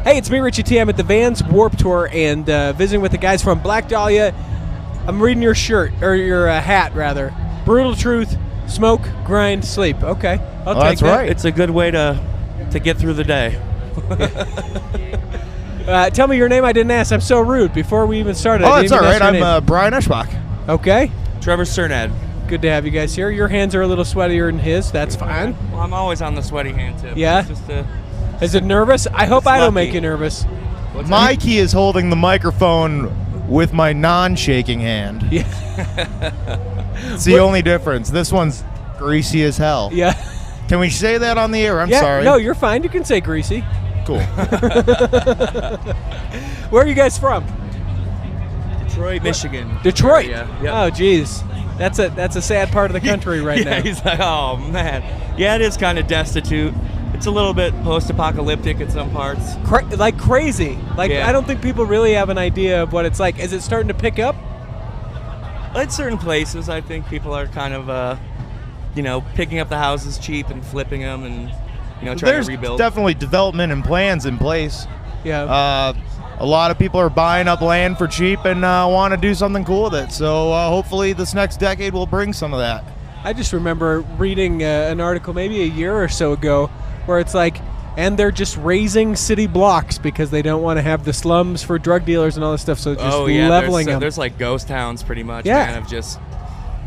Hey, it's me, Richie T. I'm at the Vans Warped Tour and visiting with the guys from Black Dahlia. I'm reading your shirt, or your hat, rather. Brutal truth, smoke, grind, sleep. Okay, I'll take that's that. right. It's a good way to get through the day. Tell me your name. I didn't ask. I'm so rude. Before we even started, Oh, I it's didn't all even right. ask your I'm name. Brian Eschbach. Okay. Trevor Cernad. Good to have you guys here. Your hands are a little sweatier than his. That's fine. Well, I'm always on the sweaty hand tip. Yeah? It's just Is it nervous? I hope It's I don't lucky. make you nervous. Mikey is holding the microphone with my non-shaking hand. Yeah. It's the only difference. This one's greasy as hell. Yeah. Can we say that on the air? I'm Yeah. sorry. No, you're fine. You can say greasy. Cool. Where are you guys from? Detroit, Michigan. Detroit. Yeah. Oh, geez. That's a sad part of the country right Yeah, now. he's like, oh man. Yeah, it is kind of destitute. It's a little bit post-apocalyptic in some parts. Like crazy. Like Yeah. I don't think people really have an idea of what it's like. Is it starting to pick up? In certain places, I think people are kind of, picking up the houses cheap and flipping them, and trying There's to rebuild. definitely development and plans in place. Yeah. A lot of people are buying up land for cheap and want to do something cool with it. So hopefully this next decade will bring some of that. I just remember reading an article maybe a year or so ago where it's like, and they're just raising city blocks because they don't want to have the slums for drug dealers and all this stuff. So just leveling them. There's like ghost towns, pretty much, Yeah. man, of just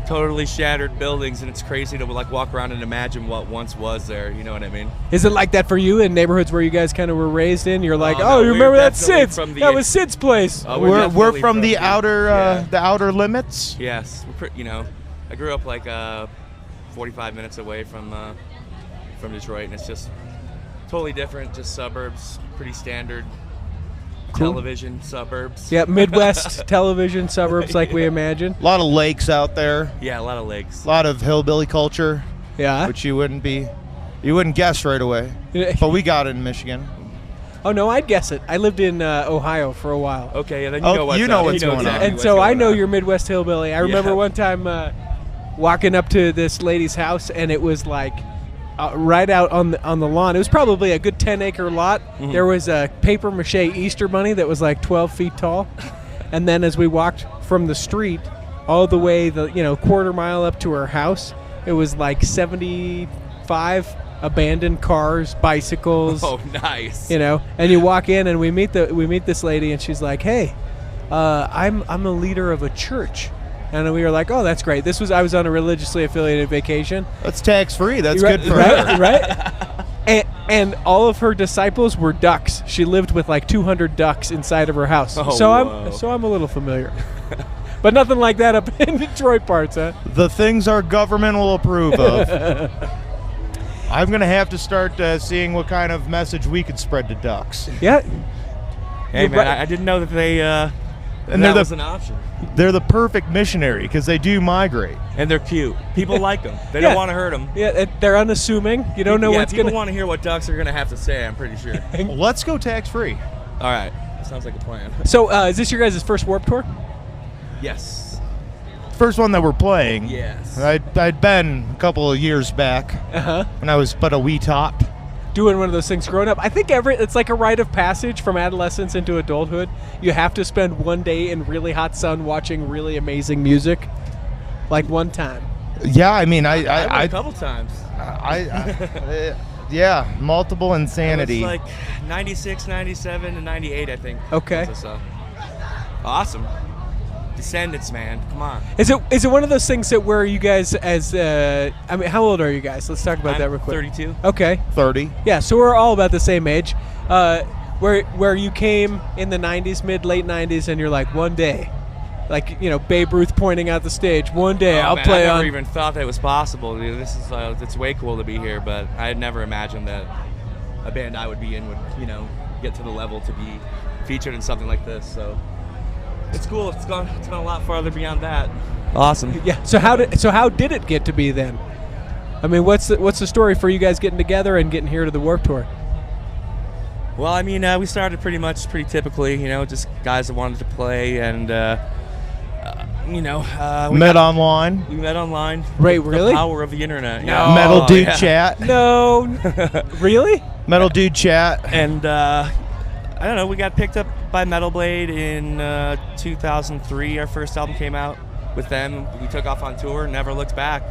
totally shattered buildings, and it's crazy to like walk around and imagine what once was there. You know what I mean? Is it like that for you in neighborhoods where you guys kind of were raised in? You're like, no, oh, you we're remember that definitely Sid's? from the- That was Sid's place. Oh, We're definitely from the here. outer Yeah. the outer limits. Yes, I grew up like 45 minutes away from Detroit, and it's just totally different. Just suburbs, pretty standard. Cool. Television suburbs. Yeah, Midwest television suburbs like we imagine. A lot of lakes out there. Yeah, a lot of lakes. A lot of hillbilly culture, Yeah. which you wouldn't guess right away. But we got it in Michigan. Oh no, I'd guess it. I lived in Ohio for a while. Okay, yeah, then Oh, you know what's you know up. what's going on. exactly And what's so I going know on. you're Midwest hillbilly. I remember Yeah. one time walking up to this lady's house, and it was like right out on the lawn. It was probably a good 10-acre lot. Mm-hmm. There was a paper mache Easter bunny that was like 12 feet tall. And then as we walked from the street all the way quarter mile up to her house, it was like 75 abandoned cars, bicycles. Oh, nice. And you walk in and we meet this lady, and she's like, "Hey, I'm a leader of a church." And we were like, "Oh, that's great." I was on a religiously affiliated vacation. That's tax-free. That's Right- good for right, her. right? And all of her disciples were ducks. She lived with like 200 ducks inside of her house. Oh, so whoa. I'm a little familiar. But nothing like that up in Detroit parts, huh? The things our government will approve of. I'm going to have to start seeing what kind of message we could spread to ducks. Yeah. Hey, You're man, right. I didn't know that they And that they're was the an option. they're the perfect missionary because they do migrate. And they're cute. People like them. They Yeah. don't want to hurt them. Yeah, they're unassuming. You don't know what's people going to... want to hear what ducks are going to have to say, I'm pretty sure. Well, let's go tax-free. All right. Sounds like a plan. So is this your guys' first Warped Tour? Yes. First one that we're playing. Yes. I'd been a couple of years back Uh-huh. when I was but a wee tot. Doing one of those things growing up. I think it's like a rite of passage from adolescence into adulthood. You have to spend one day in really hot sun watching really amazing music, like one time. Yeah, I mean, I went I a couple times. yeah, multiple insanity. It was like 96, 97, and 98, I think. Okay. So, awesome. Descendants, man. Come on. Is it one of those things that where you guys how old are you guys? Let's talk about that real quick. 32. Okay. 30. Yeah, so we're all about the same age. Where you came in the 90s, late 90s, and you're like, one day, like, Babe Ruth pointing out the stage, one day I'll play I on. never even thought that was possible. Dude, this is it's way cool to be here, but I had never imagined that a band I would be in would, get to the level to be featured in something like this. So it's cool. It's gone a lot farther beyond that. Awesome. Yeah. So how did it get to be then? I mean, what's the story for you guys getting together and getting here to the Warped Tour? Well, I mean, we started pretty typically, just guys that wanted to play, and we Met online. We met online. Wait, really? The power of the internet. No. Yeah. Metal Dude yeah. Chat. No, really? Metal Dude Chat. And I don't know. We got picked up by Metal Blade in 2003. Our first album came out with them. We took off on tour, never looked back.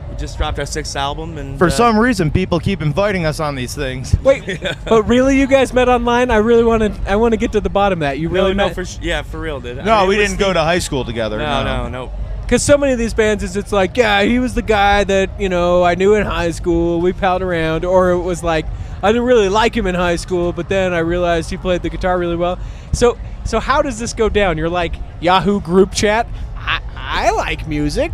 We just dropped our 6th album, and For some reason, people keep inviting us on these things. Wait, but really, you guys met online? I want to get to the bottom of that. You really met? for real, dude. No, we didn't go to high school together. No. Because so many of these bands, it's like, yeah, he was the guy that I knew in high school. We palled around, or it was like, I didn't really like him in high school, but then I realized he played the guitar really well. So how does this go down? You're like Yahoo group chat. I like music.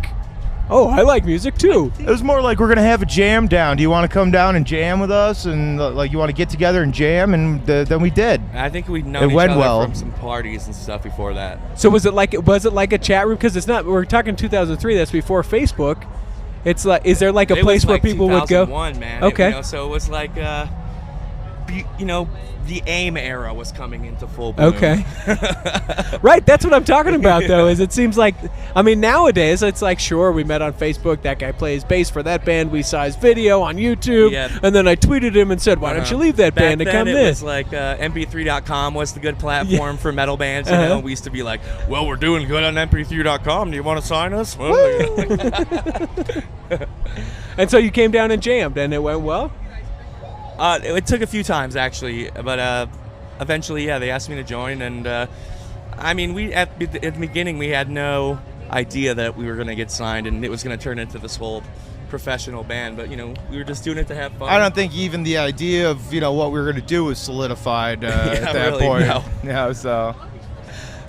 Oh, I like music too. It was more like, we're gonna have a jam down. Do you want to come down and jam with us? And like, you want to get together and jam? And then we did. I think we'd known each other from some parties and stuff before that. So was it like a chat room? Because it's not. We're talking 2003. That's before Facebook. It's like, is there like a place where people would go? 2001, man. Okay. So it was like, the AIM era was coming into full bloom. Okay. Right, that's what I'm talking about, though, is it seems like, nowadays, it's like, sure, we met on Facebook, that guy plays bass for that band, we saw his video on YouTube, and then I tweeted him and said, why don't you leave that band and come this? It was like mp3.com was the good platform for metal bands, We used to be like, well, we're doing good on mp3.com, do you want to sign us? And so you came down and jammed, and it went well? It took a few times, actually, but eventually, they asked me to join, and we at the beginning we had no idea that we were going to get signed, and it was going to turn into this whole professional band. But we were just doing it to have fun. I don't think even the idea of what we were going to do was solidified at that really, point. No. Yeah, so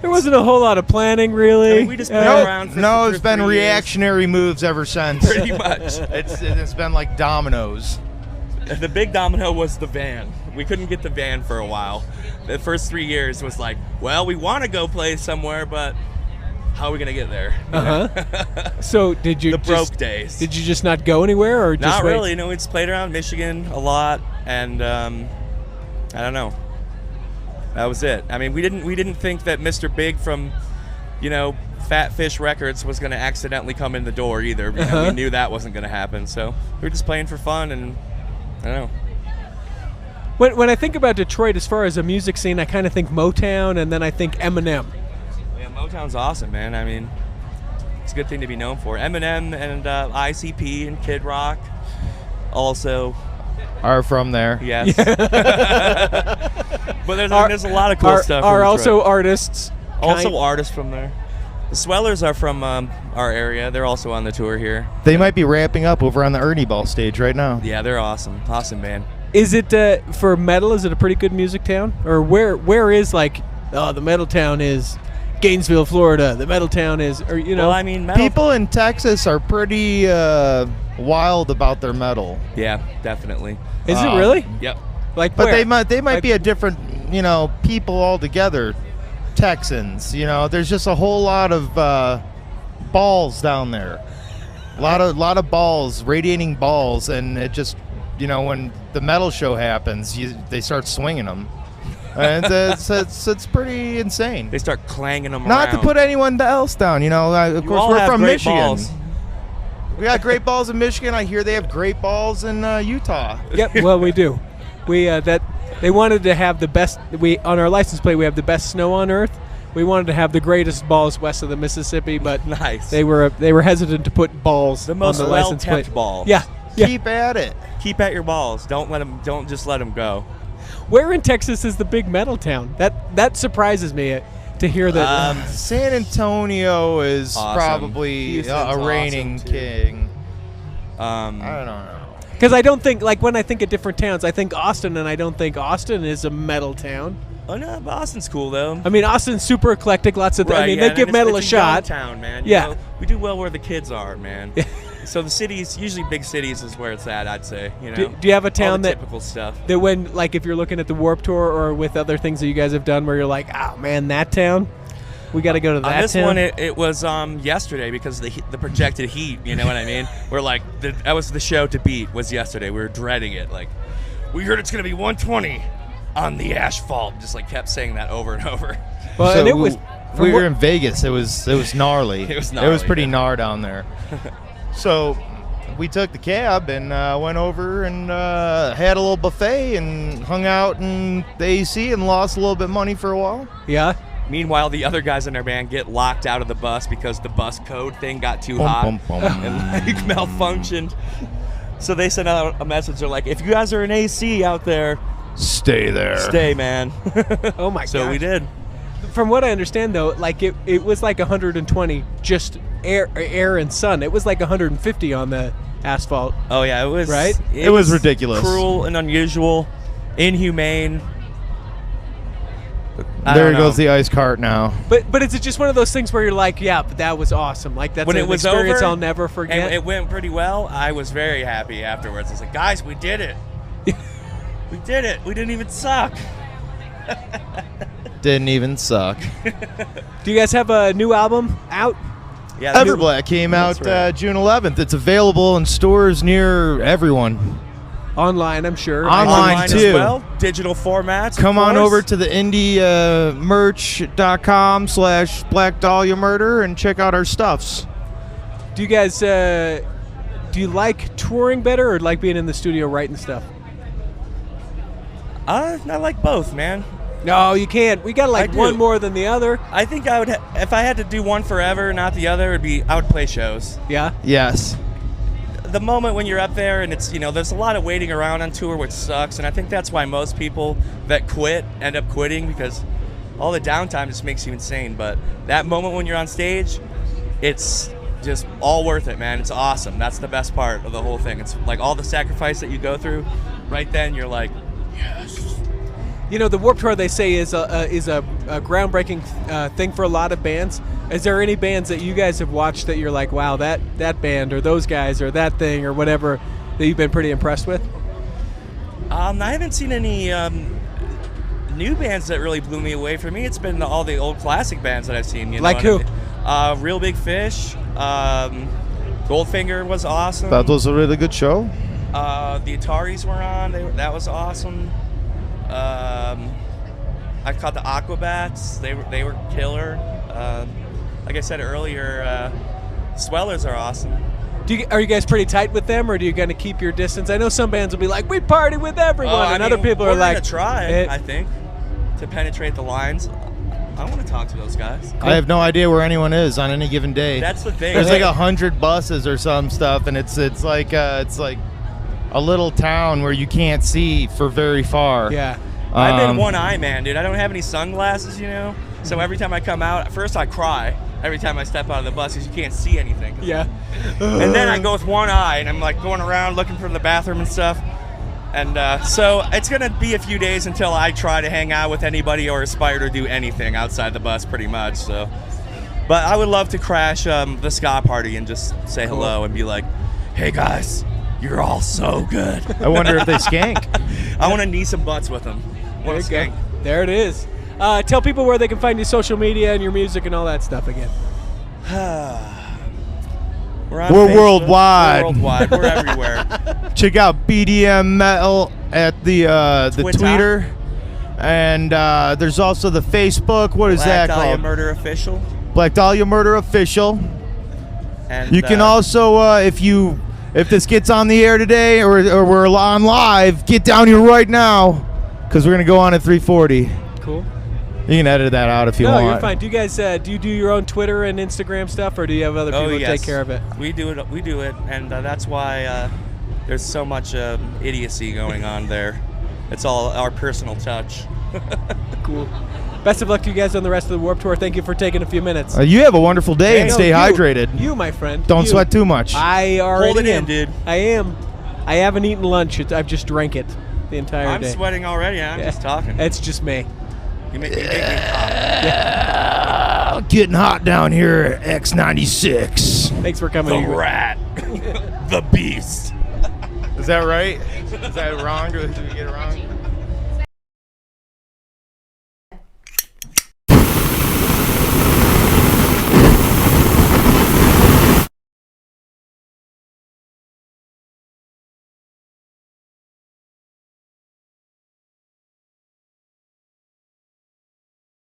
there wasn't a whole lot of planning, really. We just played around. It's been reactionary moves ever since. Pretty much. It's been like dominoes. The big domino was the van. We couldn't get the van for a while. The first 3 years was like, well, we want to go play somewhere, but how are we going to get there? So did you the broke days. Did you just not go anywhere, or just not wait? really? No, we just played around Michigan a lot, and I don't know. That was it. We didn't think that Mr. Big from, Fat Fish Records was going to accidentally come in the door either. We knew that wasn't going to happen, so we were just playing for fun, and I don't know. When I think about Detroit as far as a music scene, I kind of think Motown, and then I think Eminem. Yeah, Motown's awesome, man. It's a good thing to be known for. Eminem and ICP and Kid Rock also are from there. Yes. But there's a lot of cool stuff. Are also artists. Artists from there. The Swellers are from our area. They're also on the tour here. They might be ramping up over on the Ernie Ball stage right now. Yeah, they're awesome. Awesome band. Is it, for metal, is it a pretty good music town? Or where is, like, the metal town is Gainesville, Florida. The metal town is, or, Well, metal people in Texas are pretty wild about their metal. Yeah, definitely. Is it really? Yep. Like, but where? they might be a different, people altogether. Texans, there's just a whole lot of balls down there. A lot of balls, radiating balls, and it just, when the metal show happens, they start swinging them, and it's pretty insane. They start clanging them Not around. to put anyone else down, of course all we're have from great Michigan. balls. We got great balls in Michigan. I hear they have great balls in Utah. Yep. Well, we do. They wanted to have the best. On our license plate we have the best snow on earth. We wanted to have the greatest balls west of the Mississippi, but nice. They were hesitant to put balls on the license plate. Kept balls. Yeah. Keep at it. Keep at your balls. Don't just let them go. Where in Texas is the big metal town? That surprises me to hear that. San Antonio is awesome. Probably Houston's a reigning awesome king. I don't know. Because I don't think, like, when I think of different towns, I think Austin, and I don't think Austin is a metal town. Oh no, Boston's cool though. Austin's super eclectic. Lots of. Right, they give metal a shot. Town, man. Yeah. We do well where the kids are, man. So the cities, usually big cities, is where it's at. I'd say. Do you have a town all the that typical stuff that when, like, if you're looking at the Warped Tour or with other things that you guys have done, where you're like, oh man, that town, we got to go to that. On this town? one, it was yesterday because of the projected heat. You know what I mean? We're like, that was the show to beat. Was yesterday. We were dreading it. Like, we heard it's gonna be 120 on the asphalt. Just like kept saying that over and over. Well, so and it was. We were in Vegas. It was gnarly. It was pretty gnar down there. So we took the cab and went over and had a little buffet and hung out in the AC and lost a little bit of money for a while. Yeah. Meanwhile, the other guys in our band get locked out of the bus because the bus code thing got too hot and malfunctioned. So they sent out a message. They're like, if you guys are in AC out there, stay there. Stay, man. Oh my god. So we did. From what I understand, though, like it was like 120, just air and sun. It was like 150 on the asphalt. Oh yeah, it was right. It was ridiculous, cruel and unusual, inhumane. There goes the ice cart now. But it's just one of those things where you're like, yeah, but that was awesome. Like that's when an it was experience over, I'll never forget. And it went pretty well. I was very happy afterwards. I was like, guys, we did it. We did it. We didn't even suck. Didn't even suck. Do you guys have a new album out? Yeah, Everblack came out right. June 11th. It's available in stores near everyone. Online, I'm sure. Online too. As well. Digital formats. Come on over to the indiemerch.com/Black Dahlia Murder and check out our stuffs. Do you guys do you like touring better or like being in the studio writing stuff? I like both, man. No, you can't. We got like one more than the other. I think I would, if I had to do one forever, not the other, I would play shows. Yeah. Yes. The moment when you're up there and it's, there's a lot of waiting around on tour, which sucks, and I think that's why most people that quit end up quitting, because all the downtime just makes you insane. But that moment when you're on stage, it's just all worth it, man. It's awesome. That's the best part of the whole thing. It's like all the sacrifice that you go through. Right then, you're like, yes. The Warped Tour, they say, is a groundbreaking thing for a lot of bands. Is there any bands that you guys have watched that you're like, wow, that band or those guys or that thing or whatever that you've been pretty impressed with? I haven't seen any new bands that really blew me away. For me, it's been all the old classic bands that I've seen. Like who? Real Big Fish. Goldfinger was awesome. That was a really good show. The Ataris were on. That was awesome. I caught the Aquabats. They were killer. Like I said earlier, Swellers are awesome. Are you guys pretty tight with them, or do you kind of keep your distance? I know some bands will be like, we party with everyone, and other people are like, we're gonna try, I think, to penetrate the lines. I want to talk to those guys. I have no idea where anyone is on any given day. That's the thing. There's like 100 buses or some stuff, and it's like a little town where you can't see for very far. Yeah. I've been one eye man, dude. I don't have any sunglasses, So every time I come out, at first I cry. Every time I step out of the bus, because you can't see anything. Yeah. And then I go with one eye, and I'm like going around looking for the bathroom and stuff. And so it's gonna be a few days until I try to hang out with anybody or aspire to do anything outside the bus, pretty much. So, but I would love to crash the ska party and just say hello and be like, "Hey guys, you're all so good." I wonder if they skank. I want to knee some butts with them. There you go. There it is. Tell people where they can find your social media and your music and all that stuff again. We're Facebook. worldwide. We're worldwide. We're everywhere. Check out BDM Metal at the Twitter. And there's also the Facebook. What is that called? Black Dahlia Murder Official. Black Dahlia Murder Official. And you can also, if this gets on the air today or we're on live, get down here right now, because we're going to go on at 3:40. Cool. You can edit that out if you want. No, you're fine. Do you guys do you do your own Twitter and Instagram stuff, or do you have other people take care of it? We do it. We do it, and that's why there's so much idiocy going on there. It's all our personal touch. Cool. Best of luck to you guys on the rest of the Warped Tour. Thank you for taking a few minutes. You have a wonderful day and stay hydrated. You, my friend. Don't sweat too much. I already Hold it am. in, dude. I am. I haven't eaten lunch. I've just drank it the entire day. I'm sweating already. I'm just talking. It's just me. You make me hot. Getting hot down here at X96. Thanks for coming. The rat. The beast. Is that right? Is that wrong? Did we get it wrong?